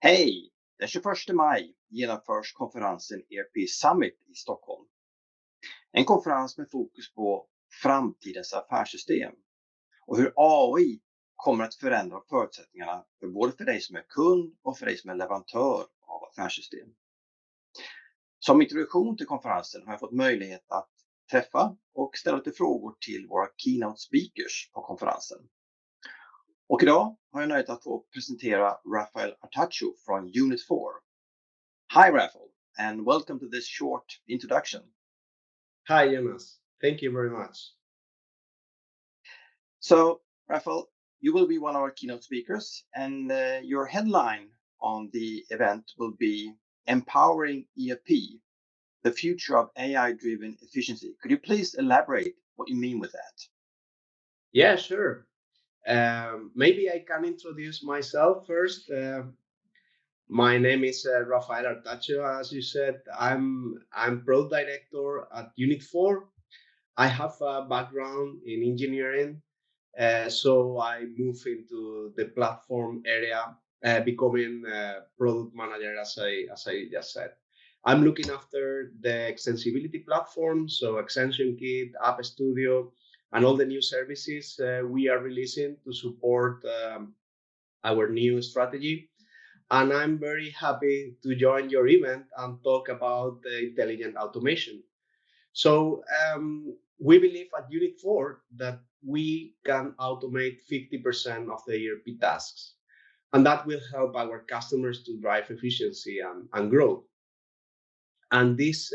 Hej! Den 21 maj genomförs konferensen ERP Summit i Stockholm. En konferens med fokus på framtidens affärssystem och hur AI kommer att förändra förutsättningarna för dig som är kund och för dig som är leverantör av affärssystem. Som introduktion till konferensen har jag fått möjlighet att träffa och ställa lite frågor till våra Keynote Speakers på konferensen. Och idag har jag nöjet att få presentera Rafael Artacho från Unit4. Hi Rafael, and welcome to this short introduction. Hi, Jonas. Thank you very much. So, Rafael, you will be one of our keynote speakers, and your headline on the event will be Empowering ERP, the future of AI-driven efficiency. Could you please elaborate what you mean with that? Yeah, sure. Maybe I can introduce myself first. My name is Rafael Artacho. As you said, I'm product director at Unit4. I have a background in engineering, so I moved into the platform area, becoming a product manager, as I just said. I'm looking after the extensibility platform, so Extension Kit, App Studio, and all the new services we are releasing to support our new strategy. And I'm very happy to join your event and talk about intelligent automation. So we believe at Unit4 that we can automate 50% of the ERP tasks, and that will help our customers to drive efficiency and growth. And this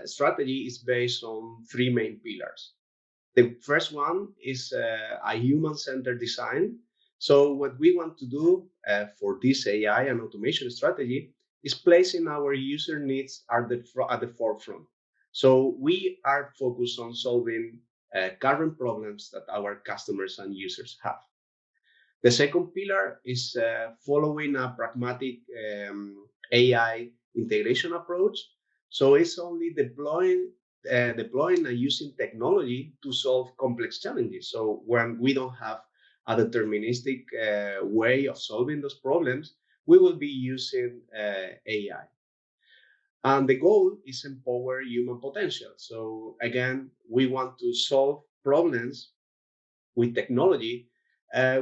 strategy is based on three main pillars. The first one is a human-centered design. So what we want to do for this AI and automation strategy is placing our user needs at the forefront. So we are focused on solving current problems that our customers and users have. The second pillar is following a pragmatic AI integration approach. So it's only deploying and using technology to solve complex challenges. So when we don't have a deterministic way of solving those problems, we will be using AI. And the goal is empower human potential. So again, we want to solve problems with technology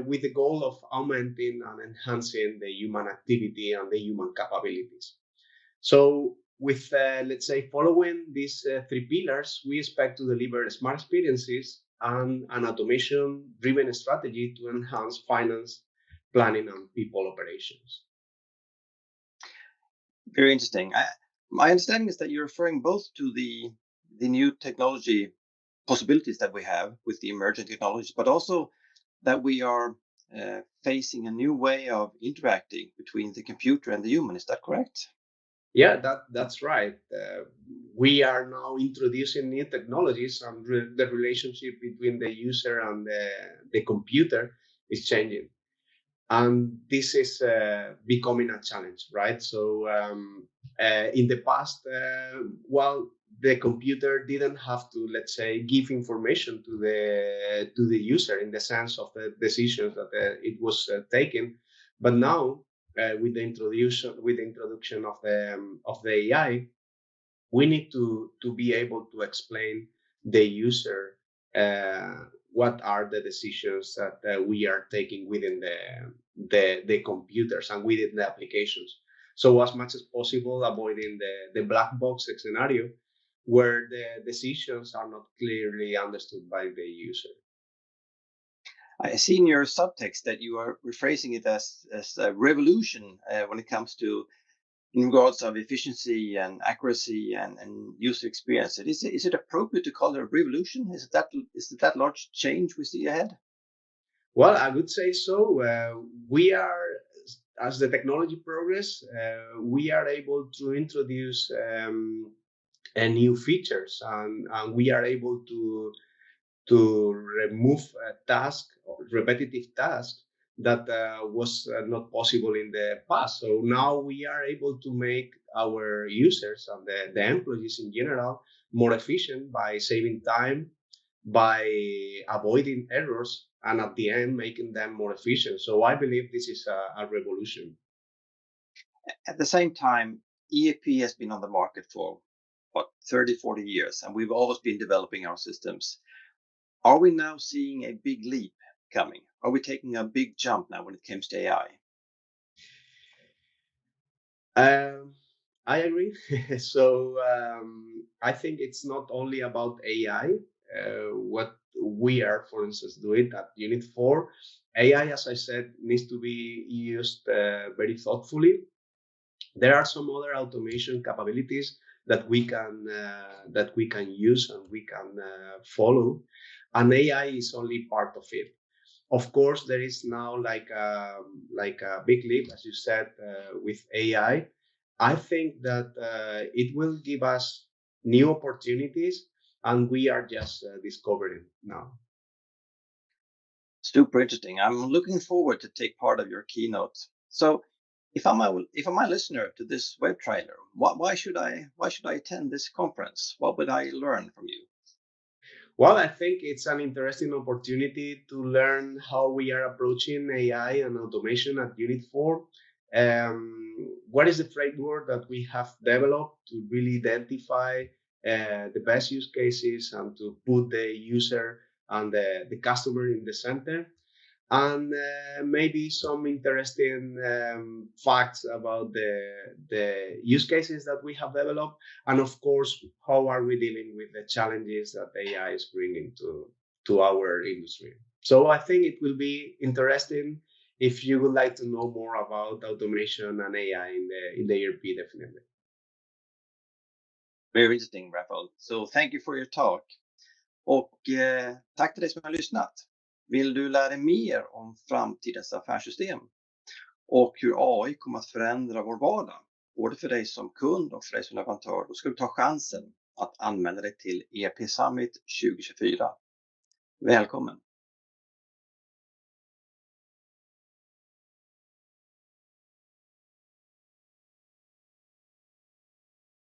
with the goal of augmenting and enhancing the human activity and the human capabilities. So with, let's say, following these three pillars, we expect to deliver smart experiences and an automation-driven strategy to enhance finance, planning, and people operations. Very interesting. My understanding is that you're referring both to the new technology possibilities that we have with the emerging technologies, but also that we are facing a new way of interacting between the computer and the human. Is that correct? Yeah, that's right. We are now introducing new technologies, and the relationship between the user and the computer is changing. And this is becoming a challenge, right? So in the past, the computer didn't have to, let's say, give information to the user in the sense of the decisions that it was taking. But now, with the introduction of the AI, we need to be able to explain the user what are the decisions that we are taking within the computers and within the applications. So as much as possible, avoiding the black box scenario where the decisions are not clearly understood by the user. I see in your subtext that you are rephrasing it as a revolution when it comes to in regards of efficiency and accuracy and user experience. Is it appropriate to call it a revolution? Is it that large change we see ahead? Well, I would say so. We are, as the technology progress, we are able to introduce new features, and we are able to remove repetitive tasks that was not possible in the past. So now we are able to make our users and the employees in general more efficient by saving time, by avoiding errors, and at the end making them more efficient. So I believe this is a revolution. At the same time, ERP has been on the market for 30, 40 years, and we've always been developing our systems. Are we now seeing a big leap coming? Are we taking a big jump now when it comes to AI? I agree. So I think it's not only about AI. What we are, for instance, doing at Unit4, AI, as I said, needs to be used very thoughtfully. There are some other automation capabilities that we can use and we can follow, and AI is only part of it. Of course, there is now like a big leap, as you said, with AI. I think that it will give us new opportunities, and we are just discovering now. Super interesting. I'm looking forward to take part of your keynote. So, if I'm a listener to this web trailer, why should I attend this conference? What would I learn from you? Well, I think it's an interesting opportunity to learn how we are approaching AI and automation at Unit4. What is the framework that we have developed to really identify the best use cases and to put the user and the customer in the center? And maybe some interesting facts about the use cases that we have developed, and of course, how are we dealing with the challenges that AI is bringing to our industry. So I think it will be interesting if you would like to know more about automation and AI in the ERP, definitely. Very interesting, Rafael. So thank you for your talk. Och tack till dig som har lyssnat. Vill du lära dig mer om framtidens affärssystem och hur AI kommer att förändra vår vardag, både för dig som kund och för dig som leverantör, då ska du ta chansen att anmäla dig till ERP Summit 2024. Välkommen!